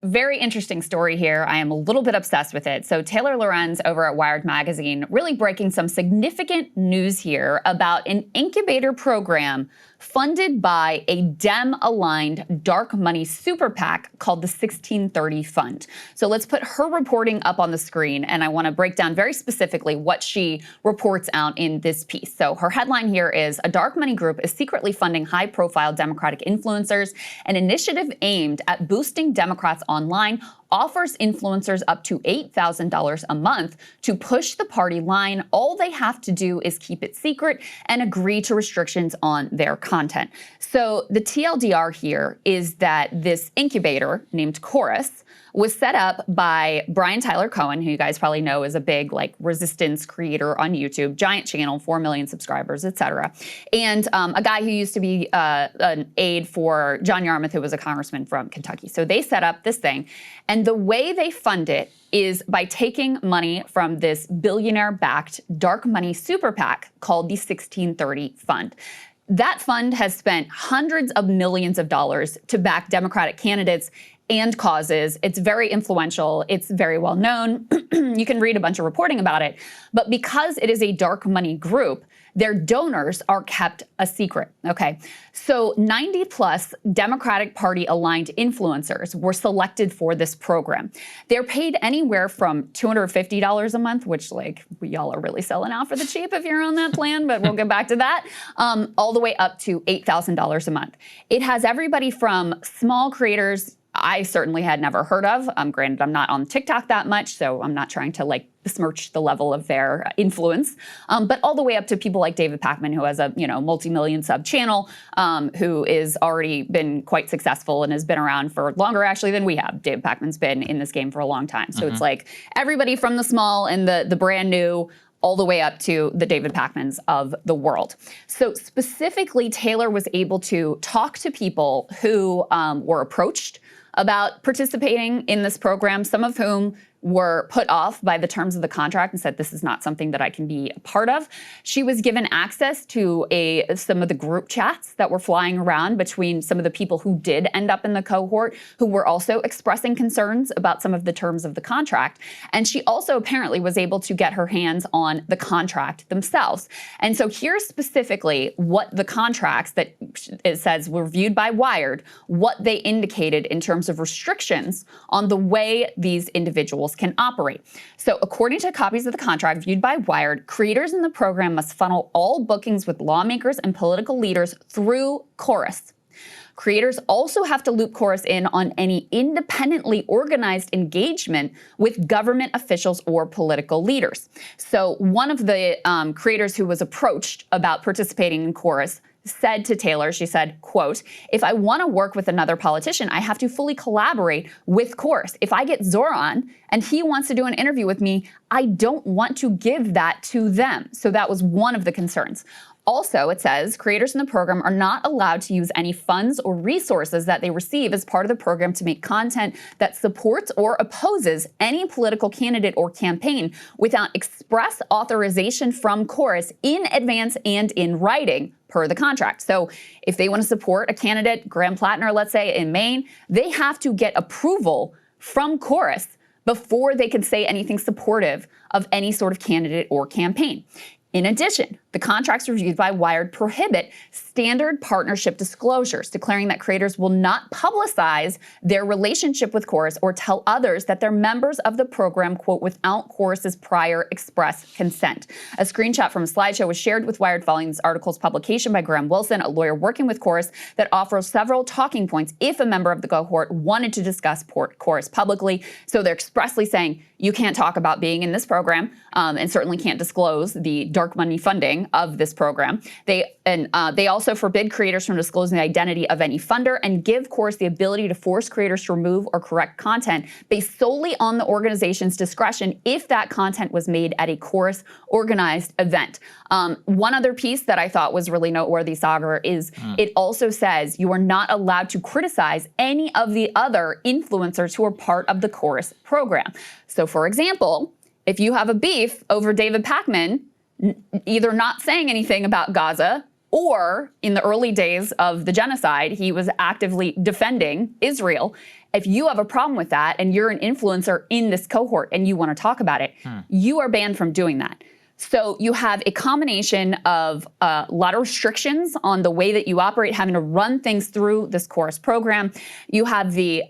Very interesting story here. I am a little bit obsessed with it. So Taylor Lorenz over at Wired Magazine really breaking some significant news here about an incubator program funded by a Dem-aligned dark money super PAC called the 1630 Fund. So let's put her reporting up on the screen, and I want to break down very specifically what she reports out in this piece. So her headline here is, a dark money group is secretly funding high-profile Democratic influencers. An initiative aimed at boosting Democrats online offers influencers up to $8,000 a month to push the party line. All they have to do is keep it secret and agree to restrictions on their content. So the TLDR here is that this incubator named Chorus was set up by Brian Tyler Cohen, who you guys probably know is a big resistance creator on YouTube, giant channel, 4 million subscribers, etc. And a guy who used to be an aide for John Yarmuth, who was a congressman from Kentucky. So they set up this thing. And the way they fund it is by taking money from this billionaire-backed dark money super PAC called the 1630 Fund. That fund has spent hundreds of millions of dollars to back Democratic candidates and causes. It's very influential. It's very well known. You can read a bunch of reporting about it. But because it is a dark money group, their donors are kept a secret, okay? So 90 plus Democratic Party aligned influencers were selected for this program. They're paid anywhere from $250 a month, which y'all are really selling out for the cheap if you're on that plan, but we'll get back to that, all the way up to $8,000 a month. It has everybody from small creators I certainly had never heard of. Granted, I'm not on TikTok that much, so I'm not trying to besmirch the level of their influence, but all the way up to people like David Pakman, who has a multi-million sub channel, who is already been quite successful and has been around for longer actually than we have. David Pakman's been in this game for a long time. So it's everybody from the small and the brand new all the way up to the David Pakmans of the world. So specifically, Taylor was able to talk to people who were approached about participating in this program, some of whom were put off by the terms of the contract and said, this is not something that I can be a part of. She was given access to some of the group chats that were flying around between some of the people who did end up in the cohort, who were also expressing concerns about some of the terms of the contract. And she also apparently was able to get her hands on the contract themselves. And so here's specifically what the contracts that it says were viewed by Wired, what they indicated in terms of restrictions on the way these individuals can operate. So according to copies of the contract viewed by Wired, creators in the program must funnel all bookings with lawmakers and political leaders through Chorus. Creators also have to loop Chorus in on any independently organized engagement with government officials or political leaders. So one of the creators who was approached about participating in Chorus said to Taylor, she said, quote, if I want to work with another politician, I have to fully collaborate with Chorus. If I get Zoran and he wants to do an interview with me, I don't want to give that to them. So that was one of the concerns. Also, it says creators in the program are not allowed to use any funds or resources that they receive as part of the program to make content that supports or opposes any political candidate or campaign without express authorization from Chorus in advance and in writing per the contract. So if they want to support a candidate, Graham Plattner, let's say in Maine, they have to get approval from Chorus before they can say anything supportive of any sort of candidate or campaign. In addition, the contracts reviewed by Wired prohibit standard partnership disclosures, declaring that creators will not publicize their relationship with Chorus or tell others that they're members of the program, quote, without Chorus's prior express consent. A screenshot from a slideshow was shared with Wired following this article's publication by Graham Wilson, a lawyer working with Chorus, that offers several talking points if a member of the cohort wanted to discuss Chorus publicly. So they're expressly saying, you can't talk about being in this program and certainly can't disclose the dark money funding of this program. They also forbid creators from disclosing the identity of any funder and give Chorus the ability to force creators to remove or correct content based solely on the organization's discretion if that content was made at a Chorus organized event. One other piece that I thought was really noteworthy, Saagar, is it also says you are not allowed to criticize any of the other influencers who are part of the Chorus program. So for example, if you have a beef over David Pakman either not saying anything about Gaza, or in the early days of the genocide, he was actively defending Israel, if you have a problem with that and you're an influencer in this cohort and you want to talk about it, you are banned from doing that. So you have a combination of a lot of restrictions on the way that you operate, having to run things through this course program. You have the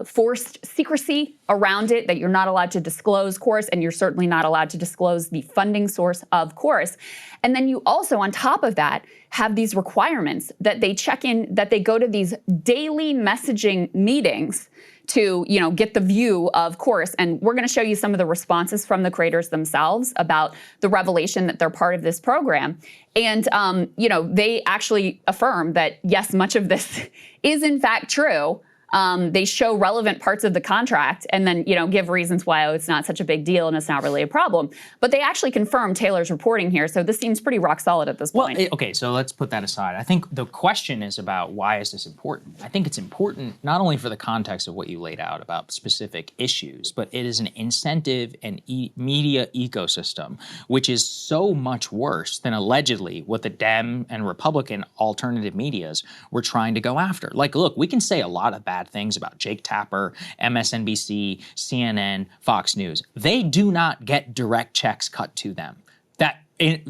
forced secrecy around it, that you're not allowed to disclose course, and you're certainly not allowed to disclose the funding source of course. And then you also, on top of that, have these requirements that they check in, that they go to these daily messaging meetings to, you know, get the view of course. And we're going to show you some of the responses from the creators themselves about the revelation that they're part of this program. And, you know, they actually affirm that, yes, much of this is in fact true. They show relevant parts of the contract and then, you know, give reasons why it's not such a big deal and it's not really a problem. But they actually confirm Taylor's reporting here, so this seems pretty rock solid at this point. Well, okay, so let's put that aside. I think the question is about why is this important? I think it's important not only for the context of what you laid out about specific issues, but it is an incentive and media ecosystem, which is so much worse than allegedly what the Dem and Republican alternative medias were trying to go after. Like, look, we can say a lot of bad things about Jake Tapper, MSNBC, CNN, Fox News. They do not get direct checks cut to them that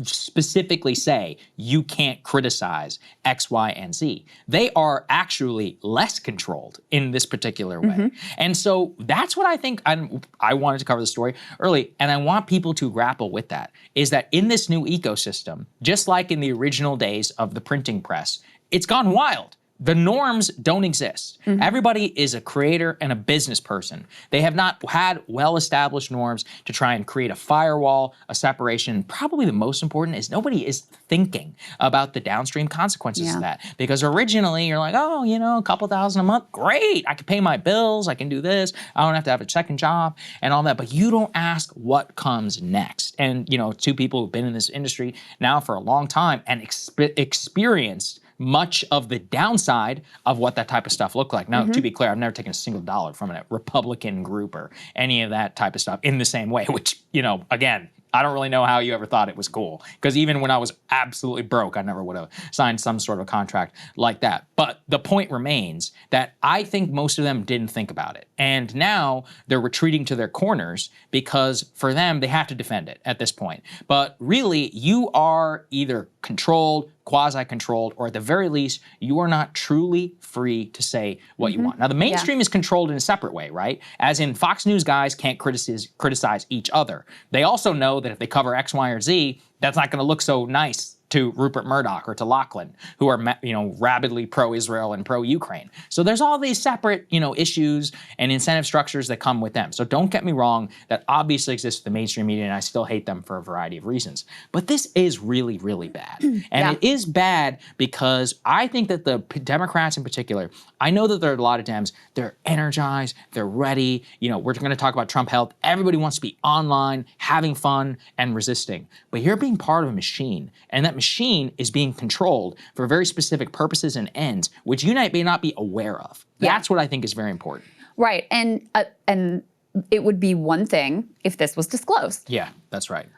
specifically say you can't criticize X, Y, and Z. They are actually less controlled in this particular way. And so that's what I think I wanted to cover the story early, and I want people to grapple with that, is that in this new ecosystem, just like in the original days of the printing press, it's gone wild. The norms don't exist. Everybody is a creator and a business person. They have not had well-established norms to try and create a firewall, a separation. Probably the most important is nobody is thinking about the downstream consequences of that. Because originally you're like, oh, you know, a couple $1,000 a month, great. I can pay my bills, I can do this. I don't have to have a second job and all that. But you don't ask what comes next. And, you know, two people who've been in this industry now for a long time and experienced much of the downside of what that type of stuff looked like. Now, to be clear, I've never taken a single dollar from a Republican group or any of that type of stuff in the same way, which, you know, again, I don't really know how you ever thought it was cool. Because even when I was absolutely broke, I never would have signed some sort of contract like that. But the point remains that I think most of them didn't think about it. And now they're retreating to their corners because for them, they have to defend it at this point. But really, you are either controlled, quasi-controlled, or at the very least, you are not truly free to say what you want. Now, the mainstream is controlled in a separate way, right? As in, Fox News guys can't criticize each other. They also know that if they cover X, Y, or Z, that's not going to look so nice to Rupert Murdoch or to Lachlan, who are, you know, rabidly pro-Israel and pro-Ukraine. So there's all these separate, you know, issues and incentive structures that come with them. So don't get me wrong, that obviously exists with the mainstream media, and I still hate them for a variety of reasons. But this is really, really bad. And it is bad because I think that the Democrats in particular, I know that there are a lot of Dems, they're energized, they're ready. You know, we're going to talk about Trump health. Everybody wants to be online, having fun, and resisting. But you're being part of a machine, and that machine is being controlled for very specific purposes and ends, which you may not be aware of. That's what I think is very important. Right, and it would be one thing if this was disclosed. Yeah, that's right.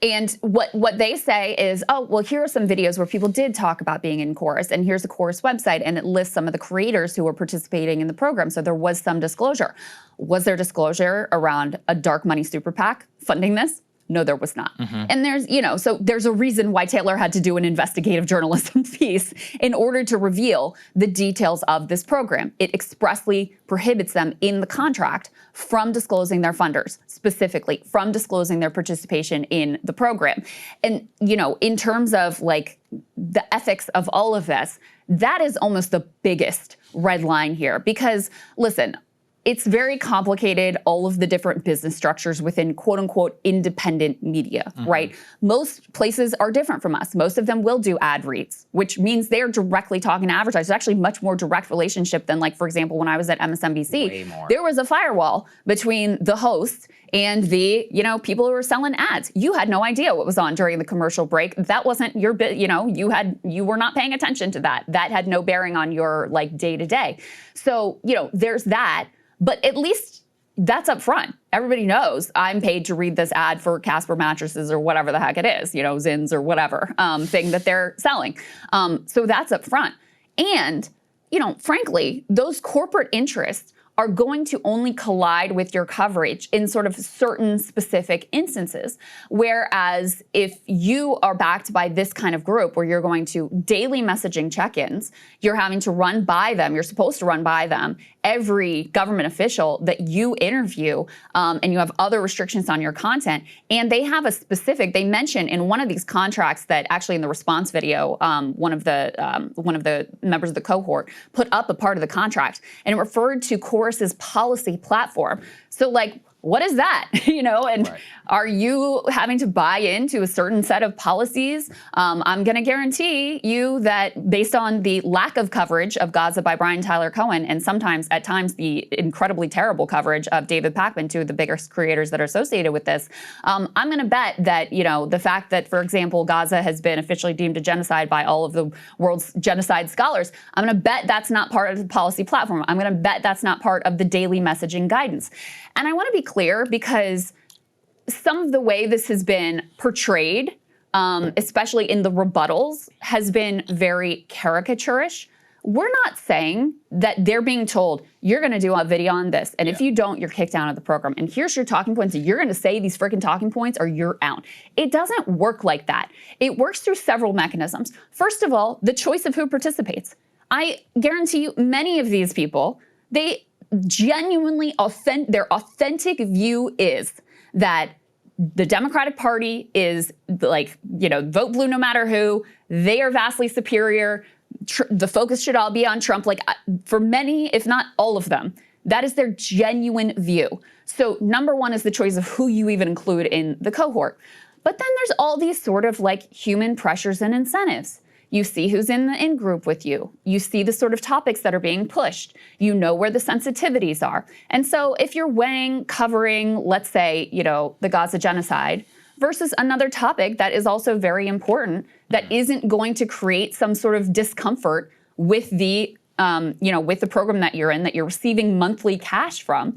And what they say is, oh, well, here are some videos where people did talk about being in Chorus, and here's the Chorus website, and it lists some of the creators who were participating in the program, so there was some disclosure. Was there disclosure around a dark money super PAC funding this? No, there was not. And there's, you know, so there's a reason why Taylor had to do an investigative journalism piece in order to reveal the details of this program. It expressly prohibits them in the contract from disclosing their funders, specifically from disclosing their participation in the program. And, you know, in terms of like the ethics of all of this, that is almost the biggest red line here. Because, listen, it's very complicated, all of the different business structures within quote unquote independent media, right? Most places are different from us. Most of them will do ad reads, which means they're directly talking to advertisers. It's actually much more direct relationship than, like, for example, when I was at MSNBC, there was a firewall between the hosts and the, you know, people who were selling ads. You had no idea what was on during the commercial break. That wasn't your bit, you know, you were not paying attention to that. That had no bearing on your, like, day to day. So, you know, there's that. But at least that's up front. Everybody knows I'm paid to read this ad for Casper mattresses or whatever the heck it is, you know, Zins or whatever thing that they're selling. So that's up front. And, frankly, those corporate interests are going to only collide with your coverage in sort of certain specific instances. Whereas if you are backed by this kind of group where you're going to daily messaging check-ins, you're having to run by them, you're supposed to run by them, every government official that you interview, and you have other restrictions on your content, and they have a specific, they mention in one of these contracts that actually in the response video, one of the members of the cohort put up a part of the contract, and it referred to Chorus's policy platform. So like, what is that? And right. Are you having to buy into a certain set of policies? I'm going to guarantee you that based on the lack of coverage of Gaza by Brian Tyler Cohen, and sometimes at times the incredibly terrible coverage of David Pakman, two of the biggest creators that are associated with this, I'm going to bet that, the fact that, for example, Gaza has been officially deemed a genocide by all of the world's genocide scholars, I'm going to bet that's not part of the policy platform. I'm going to bet that's not part of the daily messaging guidance. And I want to be clear because some of the way this has been portrayed, especially in the rebuttals, has been very caricaturish. We're not saying that they're being told, you're going to do a video on this, and if you don't, you're kicked out of the program. And here's your talking points, and you're going to say these freaking talking points or you're out. It doesn't work like that. It works through several mechanisms. First of all, the choice of who participates. I guarantee you many of these people, they genuinely their authentic view is that the Democratic Party is like, vote blue no matter who. They are vastly superior. The focus should all be on Trump. Like for many, if not all of them, that is their genuine view. So number one is the choice of who you even include in the cohort. But then there's all these sort of like human pressures and incentives. You see who's in the in-group with you. You see the sort of topics that are being pushed. You know where the sensitivities are. And so if you're covering, let's say, the Gaza genocide versus another topic that is also very important, that isn't going to create some sort of discomfort with the, with the program that you're in, that you're receiving monthly cash from,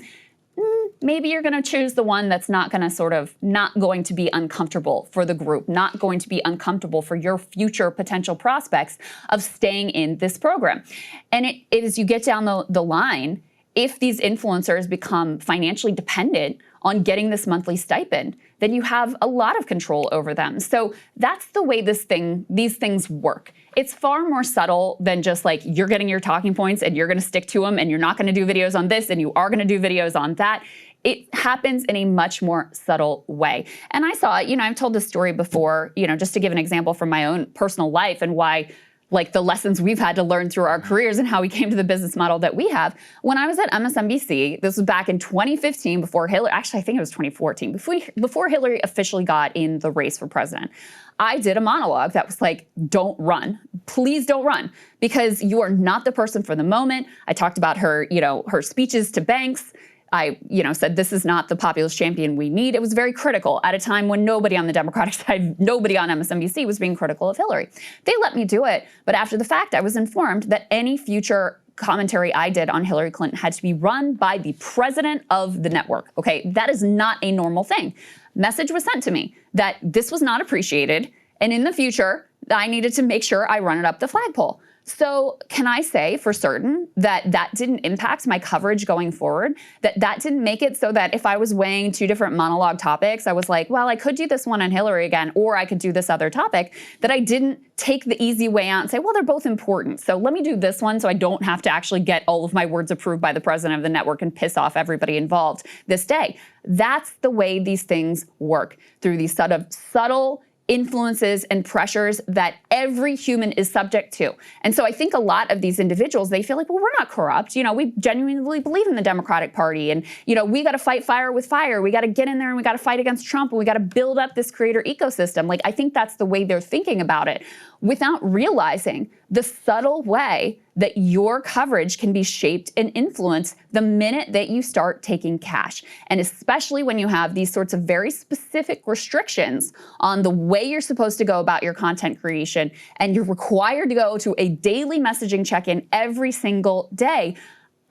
maybe you're going to choose the one that's not going to be uncomfortable for the group, not going to be uncomfortable for your future potential prospects of staying in this program. And as you get down the line, if these influencers become financially dependent on getting this monthly stipend, then you have a lot of control over them. So that's the way these things work. It's far more subtle than just like you're getting your talking points and you're going to stick to them and you're not going to do videos on this and you are going to do videos on that. It happens in a much more subtle way. And I saw it, I've told this story before, just to give an example from my own personal life and why, like the lessons we've had to learn through our careers and how we came to the business model that we have. When I was at MSNBC, this was back in 2015 before Hillary, actually I think it was 2014, before Hillary officially got in the race for president. I did a monologue that was like, don't run. Please don't run, because you are not the person for the moment. I talked about her, her speeches to banks. I, said this is not the populist champion we need. It was very critical at a time when nobody on the Democratic side, nobody on MSNBC was being critical of Hillary. They let me do it, but after the fact, I was informed that any future commentary I did on Hillary Clinton had to be run by the president of the network. Okay, that is not a normal thing. Message was sent to me that this was not appreciated, and in the future, I needed to make sure I run it up the flagpole. So can I say for certain that that didn't impact my coverage going forward? That didn't make it so that if I was weighing two different monologue topics, I was like, well, I could do this one on Hillary again, or I could do this other topic, that I didn't take the easy way out and say, well, they're both important. So let me do this one so I don't have to actually get all of my words approved by the president of the network and piss off everybody involved this day. That's the way these things work, through these sort of subtle influences and pressures that every human is subject to. And so I think a lot of these individuals, they feel like, well, we're not corrupt. We genuinely believe in the Democratic Party. And, we got to fight fire with fire. We got to get in there and we got to fight against Trump. And we got to build up this creator ecosystem. Like, I think that's the way they're thinking about it, without realizing the subtle way that your coverage can be shaped and influenced the minute that you start taking cash. And especially when you have these sorts of very specific restrictions on the way you're supposed to go about your content creation, and you're required to go to a daily messaging check-in every single day.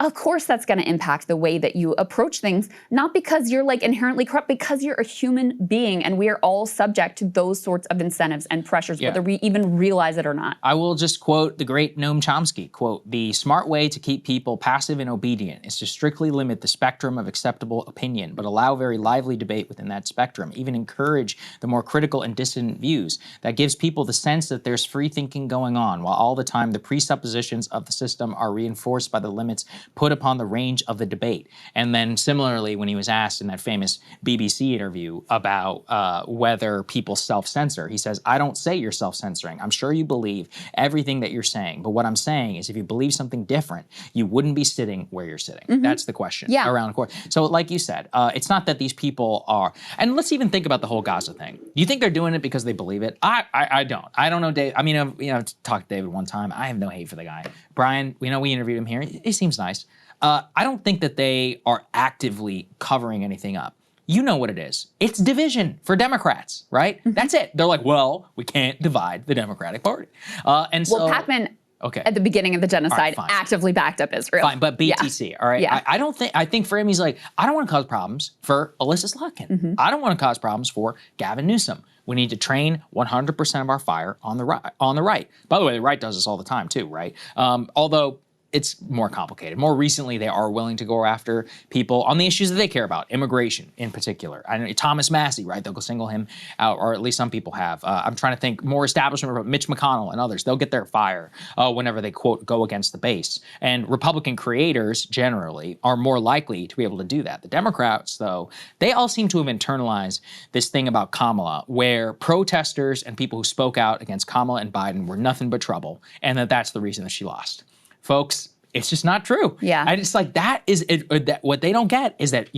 of course that's going to impact the way that you approach things, not because you're like inherently corrupt, because you're a human being and we are all subject to those sorts of incentives and pressures, whether we even realize it or not. I will just quote the great Noam Chomsky, quote, "The smart way to keep people passive and obedient is to strictly limit the spectrum of acceptable opinion, but allow very lively debate within that spectrum, even encourage the more critical and dissident views. That gives people the sense that there's free thinking going on, while all the time the presuppositions of the system are reinforced by the limits put upon the range of the debate." And then similarly, when he was asked in that famous BBC interview about whether people self-censor, he says, "I don't say you're self-censoring. I'm sure you believe everything that you're saying. But what I'm saying is if you believe something different, you wouldn't be sitting where you're sitting." That's the question around the court. So like you said, it's not that these people are, and let's even think about the whole Gaza thing. Do you think they're doing it because they believe it? I don't. I don't know Dave. I mean, I've talked to David one time. I have no hate for the guy. Brian, we interviewed him here. He seems nice. I don't think that they are actively covering anything up. You know what it is. It's division for Democrats, right? That's it. They're like, well, we can't divide the Democratic Party. And so, well, Pac-Man, at the beginning of the genocide, actively backed up Israel. Fine, but BTC, all right? I think for him, he's like, I don't want to cause problems for Alyssa Slotkin. I don't want to cause problems for Gavin Newsom. We need to train 100% of our fire on the right. By the way, the right does this all the time too, right? Although it's more complicated. More recently, they are willing to go after people on the issues that they care about, immigration in particular. I know Thomas Massey, right? They'll go single him out, or at least some people have. I'm trying to think more establishment, Mitch McConnell and others. They'll get their fire whenever they, quote, go against the base. And Republican creators generally are more likely to be able to do that. The Democrats, though, they all seem to have internalized this thing about Kamala, where protesters and people who spoke out against Kamala and Biden were nothing but trouble, and that's the reason that she lost. Folks, it's just not true. Yeah. And it's like that is that what they don't get is that,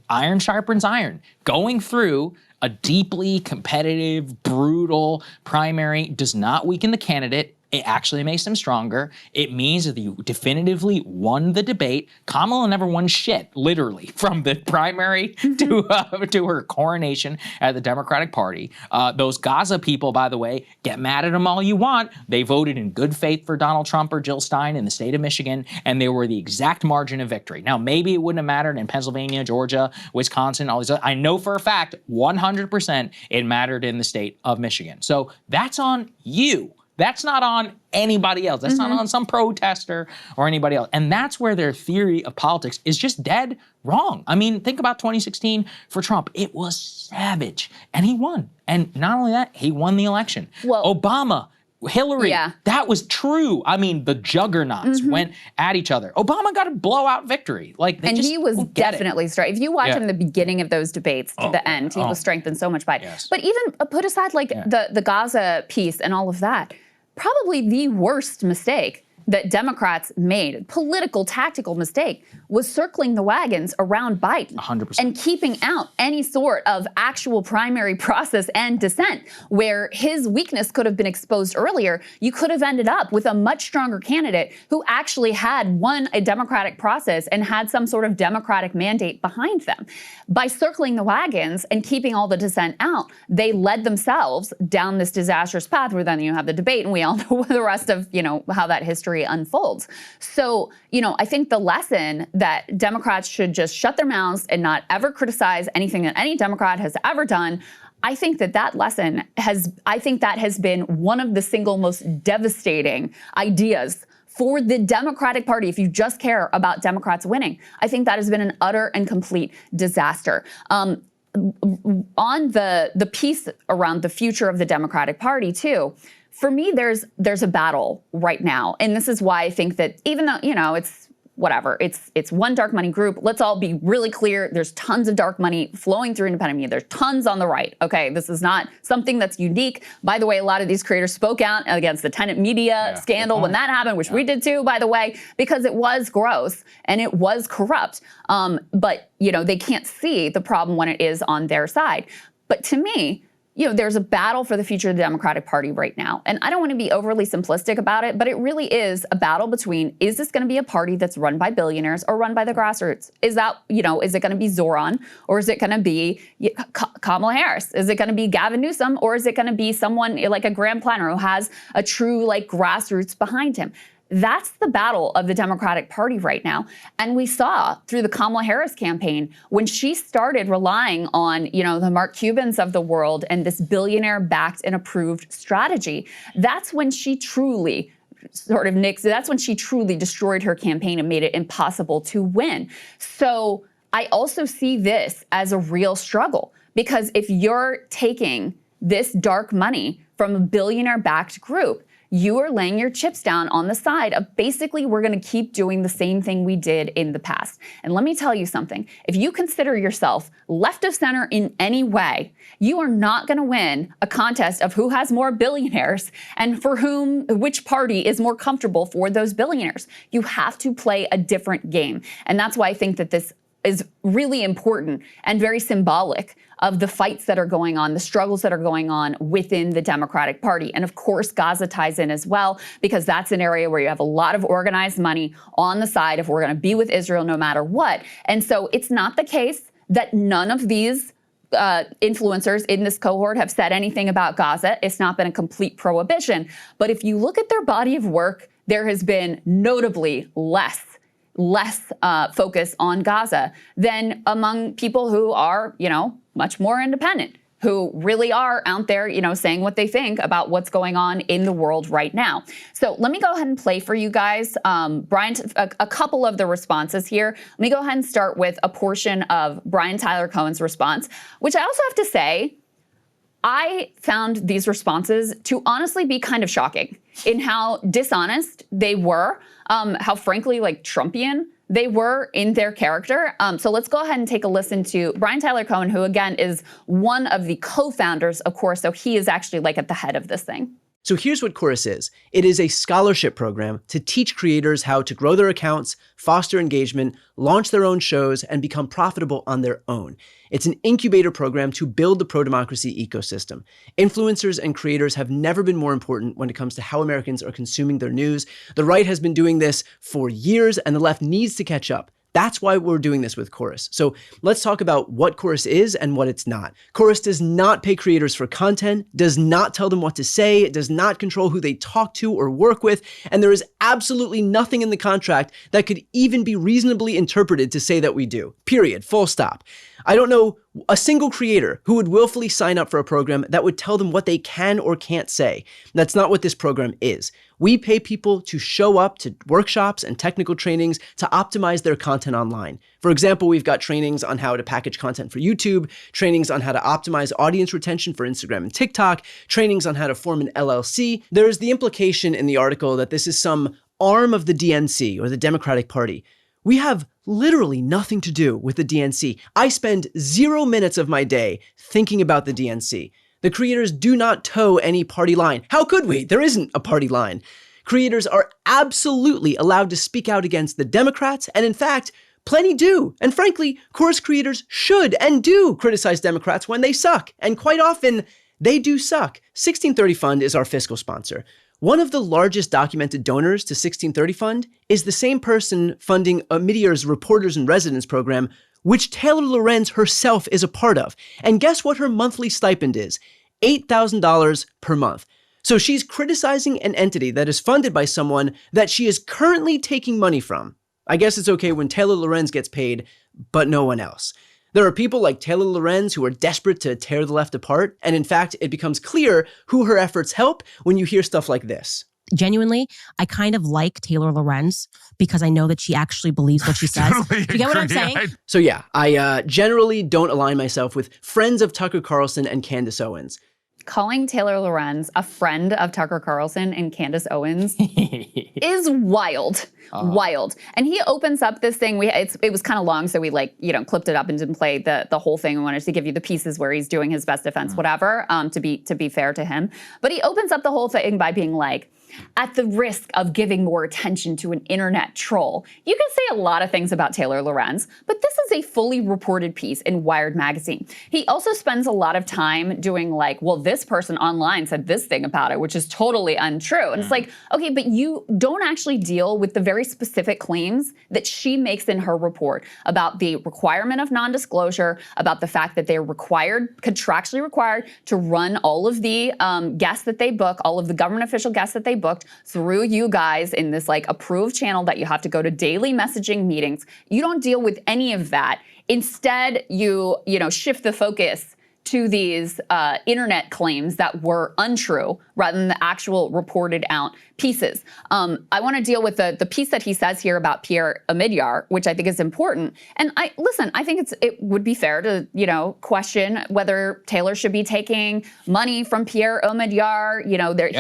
iron sharpens iron. Going through a deeply competitive, brutal primary does not weaken the candidate. It actually makes them stronger. It means that you definitively won the debate. Kamala never won shit, literally, from the primary to her coronation at the Democratic Party. Those Gaza people, by the way, get mad at them all you want. They voted in good faith for Donald Trump or Jill Stein in the state of Michigan, and they were the exact margin of victory. Now, maybe it wouldn't have mattered in Pennsylvania, Georgia, Wisconsin, all these other. I know for a fact, 100% it mattered in the state of Michigan. So that's on you. That's not on anybody else. That's not on some protester or anybody else. And that's where their theory of politics is just dead wrong. I mean, think about 2016 for Trump. It was savage. And he won. And not only that, he won the election. Well, Obama, Hillary, that was true. I mean, the juggernauts went at each other. Obama got a blowout victory. And he was definitely strong. If you watch him in the beginning of those debates to the end, he was strengthened so much by it. Yes. But even put aside the Gaza piece and all of that, probably the worst mistake that Democrats made, political, tactical mistake, was circling the wagons around Biden. 100%. And keeping out any sort of actual primary process and dissent, where his weakness could have been exposed earlier. You could have ended up with a much stronger candidate who actually had won a democratic process and had some sort of democratic mandate behind them. By circling the wagons and keeping all the dissent out, they led themselves down this disastrous path where then you have the debate, and we all know the rest of, how that history unfolds. So, I think the lesson that Democrats should just shut their mouths and not ever criticize anything that any Democrat has ever done. I think that lesson has been one of the single most devastating ideas for the Democratic Party, if you just care about Democrats winning. I think that has been an utter and complete disaster. On the piece around the future of the Democratic Party, too, for me, there's a battle right now. And this is why I think that even though, it's whatever, it's one dark money group. Let's all be really clear. There's tons of dark money flowing through independent media. There's tons on the right. Okay, this is not something that's unique. By the way, a lot of these creators spoke out against the tenant media scandal when that happened, which we did too, by the way, because it was gross and it was corrupt. But, they can't see the problem when it is on their side. But to me, there's a battle for the future of the Democratic Party right now. And I don't want to be overly simplistic about it, but it really is a battle between, is this going to be a party that's run by billionaires or run by the grassroots? Is that, is it going to be Zoran, or is it going to be Kamala Harris? Is it going to be Gavin Newsom, or is it going to be someone like a Graham Planner who has a true grassroots behind him? That's the battle of the Democratic Party right now. And we saw through the Kamala Harris campaign, when she started relying on, the Mark Cubans of the world and this billionaire-backed and approved strategy, that's when she truly that's when she truly destroyed her campaign and made it impossible to win. So I also see this as a real struggle, because if you're taking this dark money from a billionaire-backed group, you are laying your chips down on the side of basically, we're going to keep doing the same thing we did in the past. And let me tell you something. If you consider yourself left of center in any way, you are not going to win a contest of who has more billionaires and for which party is more comfortable for those billionaires. You have to play a different game. And that's why I think that this is really important and very symbolic of the fights that are going on, the struggles that are going on within the Democratic Party. And of course, Gaza ties in as well, because that's an area where you have a lot of organized money on the side of we're going to be with Israel no matter what. And so it's not the case that none of these influencers in this cohort have said anything about Gaza. It's not been a complete prohibition. But if you look at their body of work, there has been notably less focus on Gaza than among people who are, much more independent, who really are out there, saying what they think about what's going on in the world right now. So let me go ahead and play for you guys, Brian, a couple of the responses here. Let me go ahead and start with a portion of Brian Tyler Cohen's response, which I also have to say, I found these responses to honestly be kind of shocking in how dishonest they were, how frankly Trumpian they were in their character. So let's go ahead and take a listen to Brian Tyler Cohen, who again is one of the co-founders, of course, so he is actually at the head of this thing. So here's what Chorus is. It is a scholarship program to teach creators how to grow their accounts, foster engagement, launch their own shows, and become profitable on their own. It's an incubator program to build the pro-democracy ecosystem. Influencers and creators have never been more important when it comes to how Americans are consuming their news. The right has been doing this for years, and the left needs to catch up. That's why we're doing this with Chorus. So let's talk about what Chorus is and what it's not. Chorus does not pay creators for content, does not tell them what to say, it does not control who they talk to or work with, and there is absolutely nothing in the contract that could even be reasonably interpreted to say that we do. Period. Full stop. I don't know a single creator who would willfully sign up for a program that would tell them what they can or can't say. That's not what this program is. We pay people to show up to workshops and technical trainings to optimize their content online. For example, we've got trainings on how to package content for YouTube, trainings on how to optimize audience retention for Instagram and TikTok, trainings on how to form an LLC. There's the implication in the article that this is some arm of the DNC or the Democratic Party. We have literally nothing to do with the DNC. I spend 0 minutes of my day thinking about the DNC. The creators do not toe any party line. How could we? There isn't a party line. Creators are absolutely allowed to speak out against the Democrats, and in fact, plenty do. And frankly, Chorus creators should and do criticize Democrats when they suck. And quite often, they do suck. 1630 Fund is our fiscal sponsor. One of the largest documented donors to 1630 Fund is the same person funding Meteor's Reporters in Residence program, which Taylor Lorenz herself is a part of. And guess what her monthly stipend is? $8,000 per month. So she's criticizing an entity that is funded by someone that she is currently taking money from. I guess it's okay when Taylor Lorenz gets paid, but no one else. There are people like Taylor Lorenz who are desperate to tear the left apart, and in fact, it becomes clear who her efforts help when you hear stuff like this. Genuinely, I kind of like Taylor Lorenz because I know that she actually believes what she says. Totally Do you get what I'm agree. saying? So yeah, I generally don't align myself with friends of Tucker Carlson and Candace Owens. Calling Taylor Lorenz a friend of Tucker Carlson and Candace Owens is wild. Wild. And he opens up this thing. It was kind of long, so we clipped it up and didn't play the whole thing. We wanted to give you the pieces where he's doing his best defense, whatever, to be fair to him. But he opens up the whole thing by being like, at the risk of giving more attention to an internet troll. You can say a lot of things about Taylor Lorenz, but this is a fully reported piece in Wired magazine. He also spends a lot of time doing well, this person online said this thing about it, which is totally untrue. And it's like, okay, but you don't actually deal with the very specific claims that she makes in her report about the requirement of non-disclosure, about the fact that they're contractually required to run all of the guests that they book, all of the government official guests that they book, booked through you guys in this like approved channel that you have to go to daily messaging meetings. You don't deal with any of that. Instead, you shift the focus to these internet claims that were untrue rather than the actual reported out pieces. I want to deal with the piece that he says here about Pierre Omidyar, which I think is important. And I think it would be fair to, question whether Taylor should be taking money from Pierre Omidyar.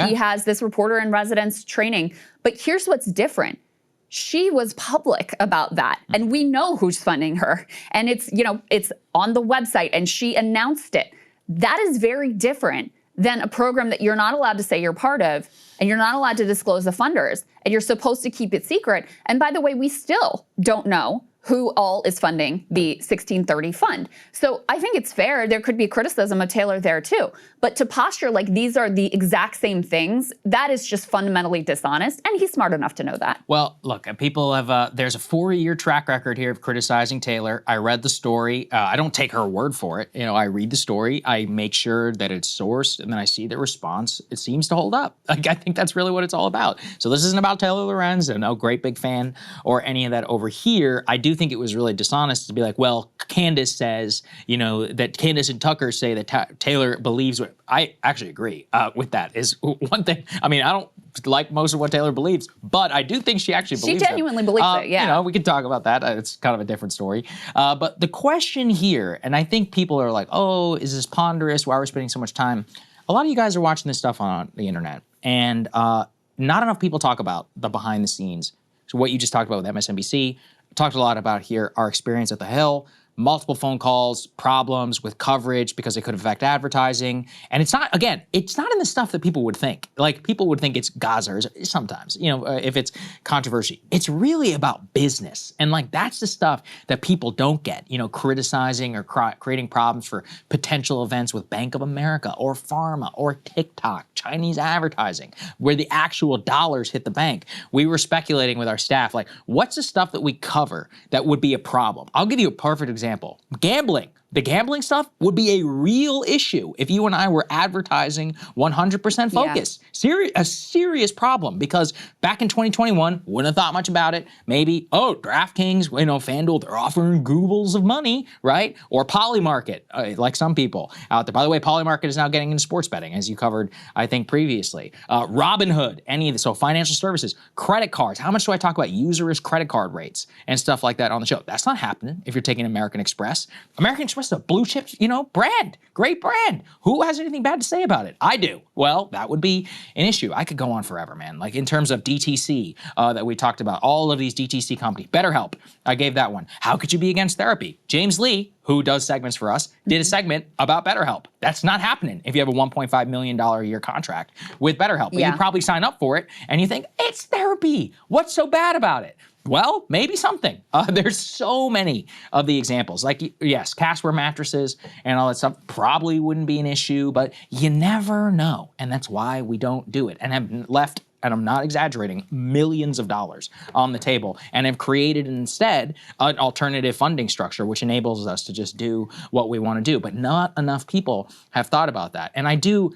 He has this reporter in residence training. But here's what's different. She was public about that, and we know who's funding her, and it's on the website, and she announced it. That is very different than a program that you're not allowed to say you're part of, and you're not allowed to disclose the funders, and you're supposed to keep it secret. And by the way, we still don't know who all is funding the 1630 fund. So I think it's fair. There could be criticism of Taylor there too. But to posture like these are the exact same things, that is just fundamentally dishonest. And he's smart enough to know that. Well, look, people have, there's a 4-year track record here of criticizing Taylor. I read the story. I don't take her word for it. I read the story. I make sure that it's sourced, and then I see the response. It seems to hold up. I think that's really what it's all about. So this isn't about Taylor Lorenz, and no great big fan or any of that over here. I do think it was really dishonest to be like, well, Candace says, that Candace and Tucker say that Taylor believes what I actually agree with that is one thing. I mean, I don't like most of what Taylor believes, but I do think she actually believes it. She genuinely believes it, yeah. We could talk about that. It's kind of a different story. But the question here, and I think people are like, oh, is this ponderous? Why are we spending so much time? A lot of you guys are watching this stuff on the internet, and not enough people talk about the behind the scenes. So what you just talked about with MSNBC, talked a lot about here, our experience at the Hill, multiple phone calls, problems with coverage because it could affect advertising. And it's not, again, it's not in the stuff that people would think. Like, people would think it's Gaza sometimes, if it's controversy. It's really about business. And like, that's the stuff that people don't get, criticizing or creating problems for potential events with Bank of America or Pharma or TikTok, Chinese advertising, where the actual dollars hit the bank. We were speculating with our staff, like, what's the stuff that we cover that would be a problem? I'll give you a perfect example. Gambling. The gambling stuff would be a real issue if you and I were advertising 100% focus. Yeah. A serious problem, because back in 2021, wouldn't have thought much about it. Maybe, DraftKings, FanDuel, they're offering googles of money, right? Or Polymarket, like some people out there. By the way, Polymarket is now getting into sports betting, as you covered, I think, previously. Robinhood, any of this, so financial services, credit cards. How much do I talk about usurious credit card rates and stuff like that on the show? That's not happening if you're taking American Express. American Express is a blue chip, brand, great brand. Who has anything bad to say about it? I do. Well, that would be an issue. I could go on forever, man. Like, in terms of DTC that we talked about, all of these DTC companies, BetterHelp, I gave that one. How could you be against therapy? James Lee, who does segments for us, did a segment about BetterHelp. That's not happening if you have a $1.5 million a year contract with BetterHelp. But you probably sign up for it and you think, it's therapy. What's so bad about it? Well, maybe something. There's so many of the examples. Like, yes, Casper mattresses and all that stuff probably wouldn't be an issue, but you never know. And that's why we don't do it. And have left, and I'm not exaggerating, millions of dollars on the table, and have created instead an alternative funding structure, which enables us to just do what we want to do. But not enough people have thought about that. And I do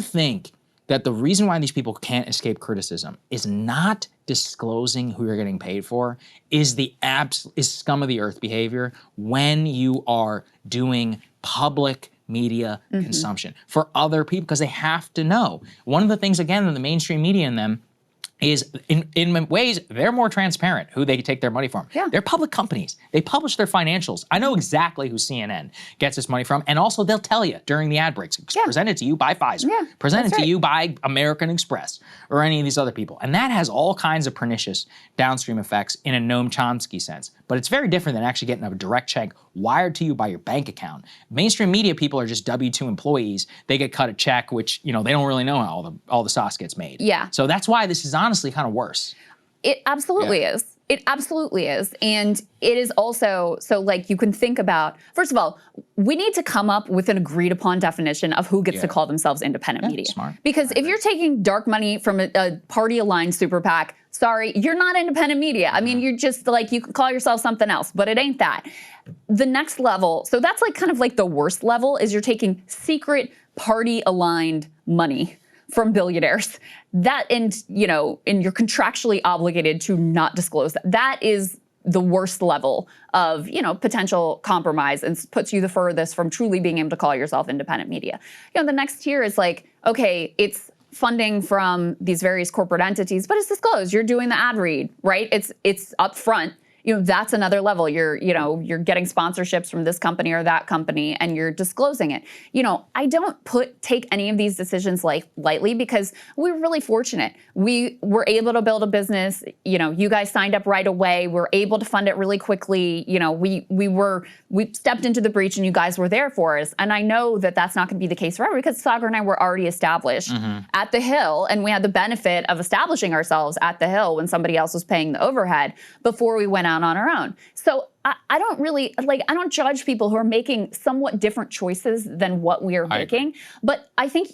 think that the reason why these people can't escape criticism is not disclosing who you're getting paid for, is scum of the earth behavior when you are doing public media consumption for other people, because they have to know. One of the things, again, in the mainstream media in them is in ways they're more transparent who they take their money from. Yeah. They're public companies. They publish their financials. I know exactly who CNN gets this money from, and also they'll tell you during the ad breaks. Presented to you by Pfizer. Yeah, presented to you by American Express or any of these other people. And that has all kinds of pernicious downstream effects in a Noam Chomsky sense. But it's very different than actually getting a direct check wired to you by your bank account. Mainstream media people are just W-2 employees. They get cut a check, which, they don't really know how all the sauce gets made. Yeah. So that's why this is honestly kind of worse. It absolutely is. It absolutely is. And it is also, so like, you can think about, first of all, we need to come up with an agreed upon definition of who gets to call themselves independent media. Smart. Because if you're taking dark money from a party-aligned super PAC, sorry, you're not independent media. I mean, you're just like, you can call yourself something else, but it ain't that. The next level, so that's like kind of like the worst level, is you're taking secret party-aligned money from billionaires. That, and you're contractually obligated to not disclose that. That is the worst level of, potential compromise and puts you the furthest from truly being able to call yourself independent media. The next tier is like, okay, it's funding from these various corporate entities, but it's disclosed. You're doing the ad read, right? It's upfront. That's another level. You're getting sponsorships from this company or that company, and you're disclosing it. I don't take any of these decisions lightly, because we were really fortunate. We were able to build a business. You guys signed up right away. We're able to fund it really quickly. We stepped into the breach, and you guys were there for us. And I know that that's not going to be the case forever, because Saagar and I were already established at the Hill, and we had the benefit of establishing ourselves at the Hill when somebody else was paying the overhead before we went out on our own. So I don't really, I don't judge people who are making somewhat different choices than what we are making. But I think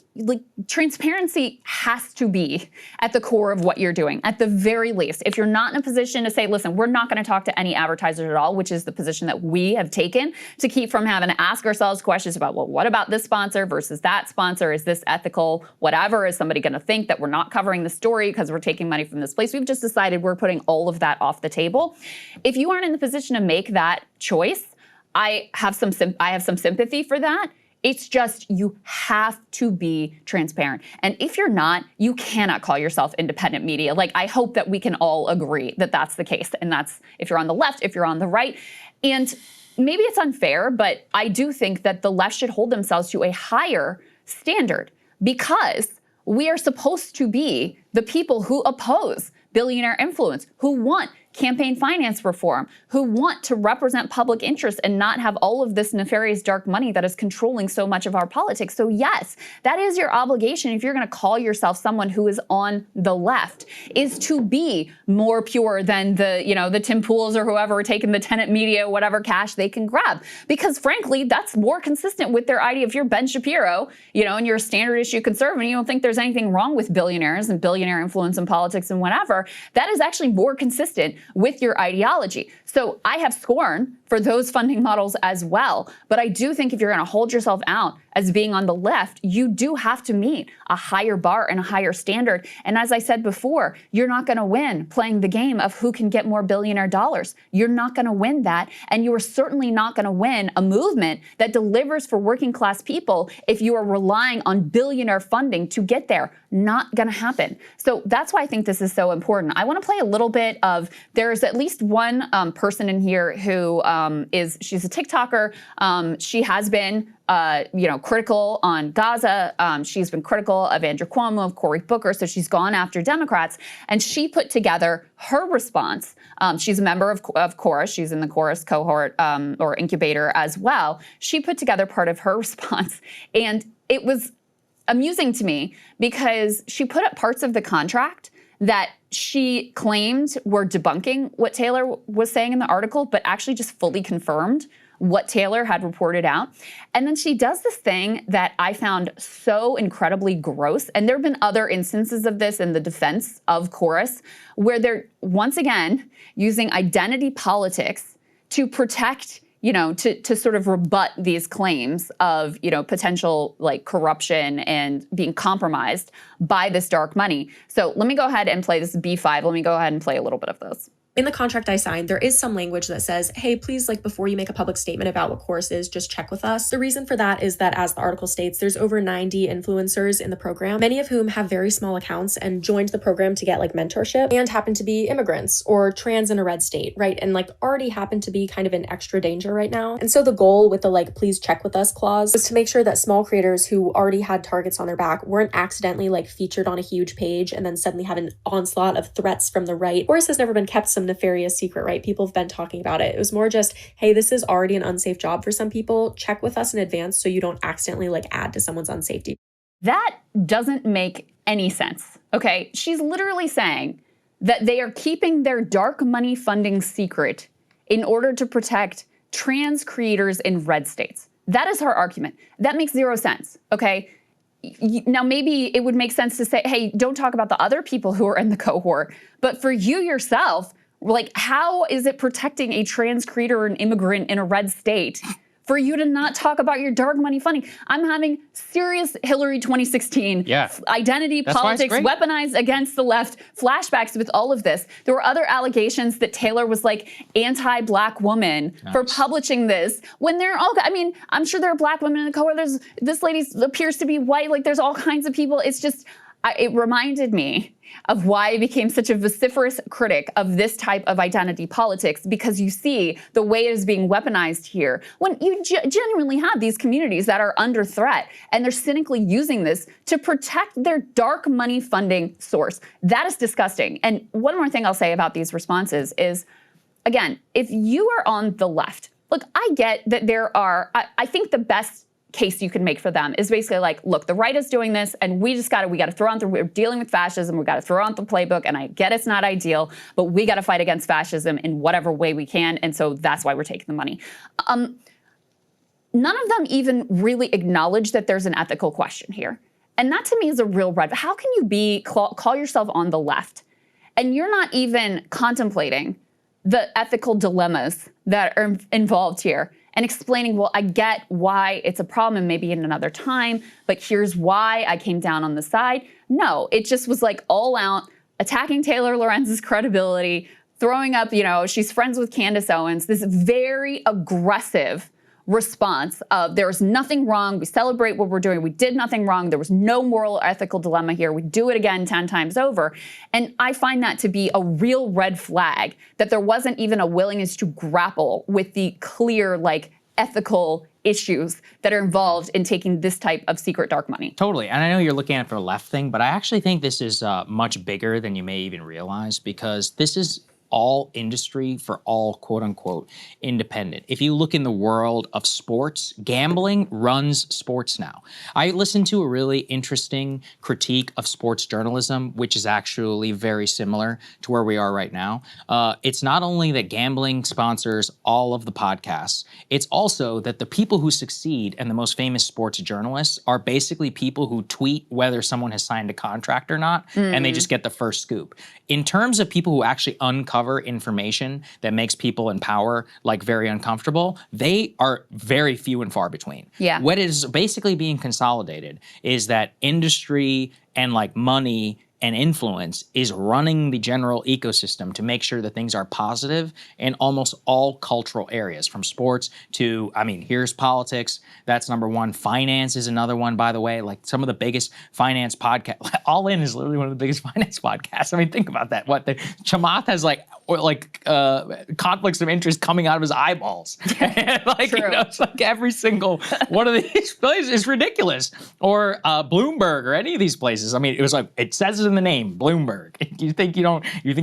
transparency has to be at the core of what you're doing, at the very least. If you're not in a position to say, listen, we're not going to talk to any advertisers at all, which is the position that we have taken to keep from having to ask ourselves questions about, well, what about this sponsor versus that sponsor? Is this ethical? Whatever. Is somebody going to think that we're not covering the story because we're taking money from this place? We've just decided we're putting all of that off the table. If you aren't in the position to make that choice, I have some sympathy for that. It's just, you have to be transparent. And if you're not, you cannot call yourself independent media. I hope that we can all agree that that's the case. And that's if you're on the left, if you're on the right. And maybe it's unfair, but I do think that the left should hold themselves to a higher standard, because we are supposed to be the people who oppose billionaire influence, who want campaign finance reform, who want to represent public interest and not have all of this nefarious dark money that is controlling so much of our politics. So yes, that is your obligation if you're going to call yourself someone who is on the left, is to be more pure than the Tim Pools or whoever are taking the tenant media, whatever cash they can grab. Because frankly, that's more consistent with their idea. If you're Ben Shapiro, and you're a standard issue conservative, and you don't think there's anything wrong with billionaires and billionaire influence in politics and whatever, that is actually more consistent with your ideology. So I have scorn for those funding models as well. But I do think if you're going to hold yourself out as being on the left, you do have to meet a higher bar and a higher standard. And as I said before, you're not going to win playing the game of who can get more billionaire dollars. You're not going to win that. And you are certainly not going to win a movement that delivers for working class people if you are relying on billionaire funding to get there. Not going to happen. So that's why I think this is so important. I want to play a little bit of, there's at least one person in here who she's a TikToker. She has been critical on Gaza. She's been critical of Andrew Cuomo, of Cory Booker. So she's gone after Democrats, and she put together her response. She's a member of Chorus. She's in the Chorus cohort or incubator as well. She put together part of her response, and it was amusing to me because she put up parts of the contract that she claimed were debunking what Taylor was saying in the article, but actually just fully confirmed what Taylor had reported out. And then she does this thing that I found so incredibly gross. And there have been other instances of this in the defense of Chorus, where they're once again using identity politics to protect, to sort of rebut these claims of, potential corruption and being compromised by this dark money. So let me go ahead and play this B5. Let me go ahead and play a little bit of this. In the contract I signed, there is some language that says, hey, please, before you make a public statement about what Chorus is, just check with us. The reason for that is that, as the article states, there's over 90 influencers in the program, many of whom have very small accounts and joined the program to get mentorship and happen to be immigrants or trans in a red state, right? And already happen to be kind of in extra danger right now. And so the goal with the please check with us clause was to make sure that small creators who already had targets on their back weren't accidentally featured on a huge page and then suddenly have an onslaught of threats from the right. Chorus has never been kept some nefarious secret, right? People have been talking about it. It was more just, hey, this is already an unsafe job for some people. Check with us in advance so you don't accidentally add to someone's unsafety. That doesn't make any sense, okay? She's literally saying that they are keeping their dark money funding secret in order to protect trans creators in red states. That is her argument. That makes zero sense, okay? Now, maybe it would make sense to say, hey, don't talk about the other people who are in the cohort, but for you yourself, how is it protecting a trans creator or an immigrant in a red state for you to not talk about your dark money funding. I'm having serious Hillary 2016 identity politics weaponized against the left flashbacks with all of this. There were other allegations that Taylor was like anti-black woman for publishing this when they're all, I mean, I'm sure there are black women in the cohort. This lady appears to be white. Like there's all kinds of people. It's just, it reminded me of why I became such a vociferous critic of this type of identity politics, because you see the way it is being weaponized here when you genuinely have these communities that are under threat and they're cynically using this to protect their dark money funding source. That is disgusting. And one more thing I'll say about these responses is, again, if you are on the left, look, I get that there are, I think the best case you can make for them is basically like, look, the right is doing this and we got to throw out we're dealing with fascism, we got to throw out the playbook, and I get it's not ideal, but we got to fight against fascism in whatever way we can, and so that's why we're taking the money. None of them even really acknowledge that there's an ethical question here. And that to me is a real red. How can you call yourself on the left and you're not even contemplating the ethical dilemmas that are involved here and explaining, well, I get why it's a problem and maybe in another time, but here's why I came down on the side. No, it just was like all out attacking Taylor Lorenz's credibility, throwing up, she's friends with Candace Owens, this very aggressive response of there's nothing wrong, we celebrate what we're doing, we did nothing wrong, there was no moral or ethical dilemma here, we do it again 10 times over. And I find that to be a real red flag, that there wasn't even a willingness to grapple with the clear, like, ethical issues that are involved in taking this type of secret dark money. Totally. And I know you're looking at it for the left thing, but I actually think this is much bigger than you may even realize, because this is all industry for all quote-unquote independent. If you look in the world of sports, gambling runs sports now. I listened to a really interesting critique of sports journalism, which is actually very similar to where we are right now. It's not only that gambling sponsors all of the podcasts, it's also that the people who succeed and the most famous sports journalists are basically people who tweet whether someone has signed a contract or not, and they just get the first scoop. In terms of people who actually uncover information that makes people in power like very uncomfortable, they are very few and far between. Yeah. What is basically being consolidated is that industry and like money and influence is running the general ecosystem to make sure that things are positive in almost all cultural areas, from sports to, I mean, here's politics. That's number one. Finance is another one, by the way. Like some of the biggest finance podcasts, All In is literally one of the biggest finance podcasts. I mean, think about that. Chamath has conflicts of interest coming out of his eyeballs. It's like every single one of these places is ridiculous. Or Bloomberg or any of these places. I mean, it was like, it says it in the name, Bloomberg. You think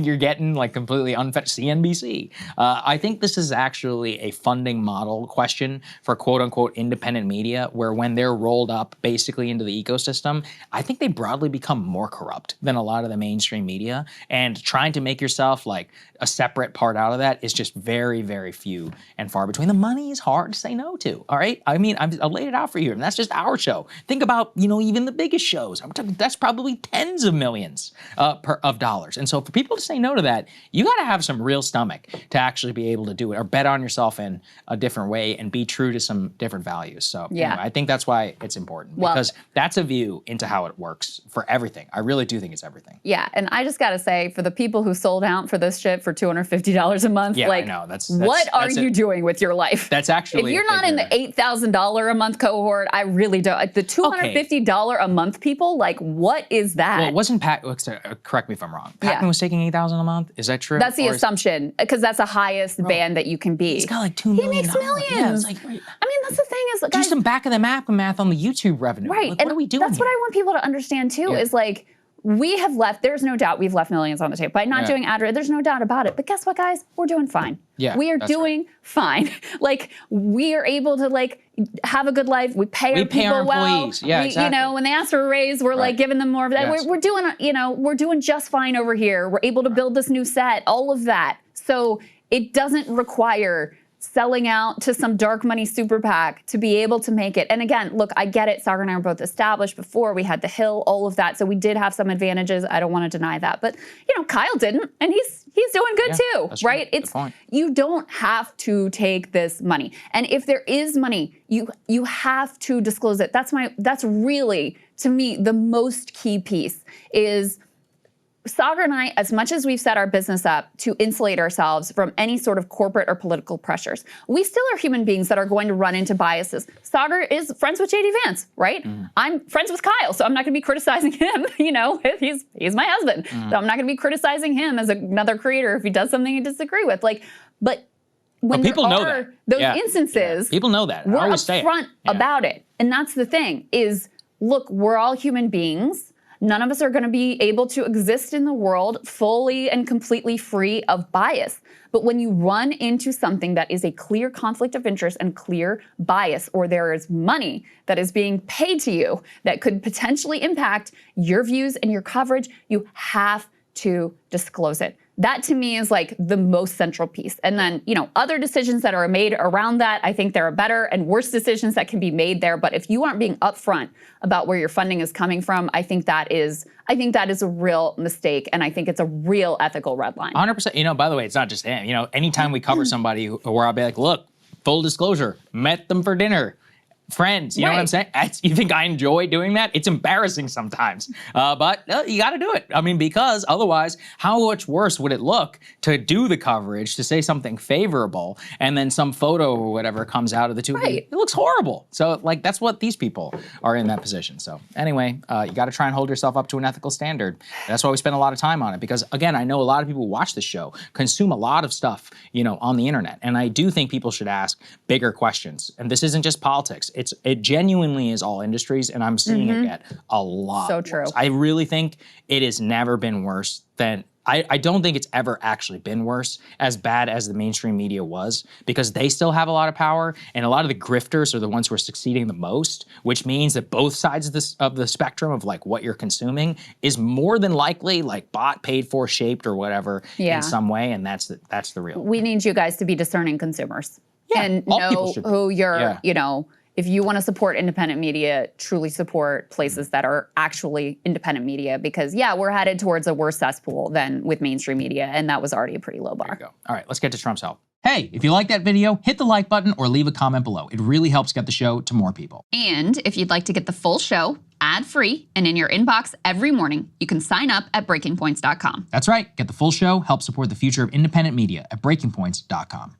you're getting like completely unfettered CNBC. I think this is actually a funding model question for quote unquote independent media, where when they're rolled up basically into the ecosystem, I think they broadly become more corrupt than a lot of the mainstream media. And trying to make yourself like a separate part out of that is just very, very few and far between. The money is hard to say no to, all right? I mean, I laid it out for you, and that's just our show. Think about, even the biggest shows. I'm talking, that's probably tens of millions of dollars. And so for people to say no to that, you got to have some real stomach to actually be able to do it, or bet on yourself in a different way and be true to some different values. So anyway, I think that's why it's important, because that's a view into how it works for everything. I really do think it's everything. Yeah, and I just got to say, for the people who sold out for this shit for $250 a month, I know. What are you doing with your life? That's actually, if you're not in the $8,000 a month cohort, I really don't. Like the $250 a month people, like, what is that? Well, it wasn't Pat. Correct me if I'm wrong. Patton was taking $8,000 a month. Is that true? That's the assumption, because that's the highest band that you can be. He's got like $2 million. He makes millions. Yeah, it's like, I mean, that's the thing is, guys, do some back of the map math on the YouTube revenue. Right. Like, what are we doing? That's what I want people to understand too. Is like, we have left, there's no doubt we've left millions on the table. By not doing ad read, there's no doubt about it. But guess what, guys? We're doing fine. Yeah, we are doing fine. Like, we are able to like have a good life. We pay our people employees. Well. Yeah, exactly. When they ask for a raise, we're like giving them more of that. Yes. We're doing, we're doing just fine over here. We're able to build this new set, all of that. So it doesn't require selling out to some dark money super PAC to be able to make it. And again, look, I get it. Saagar and I were both established before. We had the Hill, all of that. So we did have some advantages. I don't want to deny that. But, you know, Kyle didn't, and he's doing good too, right? It's you don't have to take this money. And if there is money, you have to disclose it. That's really, to me, the most key piece is Saagar and I, as much as we've set our business up to insulate ourselves from any sort of corporate or political pressures, we still are human beings that are going to run into biases. Saagar is friends with JD Vance, right? I'm friends with Kyle, so I'm not going to be criticizing him, you know, if he's my husband. So I'm not going to be criticizing him as another creator if he does something I disagree with. Like, but when people know are that. those instances, people know that. We're upfront about it. And that's the thing is, look, we're all human beings. None of us are going to be able to exist in the world fully and completely free of bias. But when you run into something that is a clear conflict of interest and clear bias, or there is money that is being paid to you that could potentially impact your views and your coverage, you have to disclose it. That to me is like the most central piece. And then, you know, other decisions that are made around that, I think there are better and worse decisions that can be made there. But if you aren't being upfront about where your funding is coming from, I think that is a real mistake. And I think it's a real ethical red line. 100%. You know, by the way, it's not just him. You know, anytime we cover somebody where I'll be like, look, full disclosure, met them for dinner. Friends, you know what I'm saying? You think I enjoy doing that? It's embarrassing sometimes, but you got to do it. I mean, because otherwise, how much worse would it look to do the coverage, to say something favorable, and then some photo or whatever comes out of the two? It looks horrible. So, like, that's what these people are in that position. So, anyway, you got to try and hold yourself up to an ethical standard. That's why we spend a lot of time on it. Because, again, I know a lot of people who watch the show consume a lot of stuff, you know, on the internet, and I do think people should ask bigger questions. And this isn't just politics. It genuinely is all industries, and I'm seeing it get a lot So true. worse. I really think it has never been worse than, I don't think it's ever actually been worse, as bad as the mainstream media was, because they still have a lot of power, and a lot of the grifters are the ones who are succeeding the most, which means that both sides of the spectrum of like what you're consuming is more than likely like bought, paid for, shaped, or whatever in some way, and that's the real. We need you guys to be discerning consumers and all know people should be. who you're, you know, if you want to support independent media, truly support places that are actually independent media, because we're headed towards a worse cesspool than with mainstream media, and that was already a pretty low bar. There you go. All right, let's get to Trump's help. Hey, if you like that video, hit the like button or leave a comment below. It really helps get the show to more people. And if you'd like to get the full show ad-free and in your inbox every morning, you can sign up at breakingpoints.com. That's right. Get the full show, help support the future of independent media at breakingpoints.com.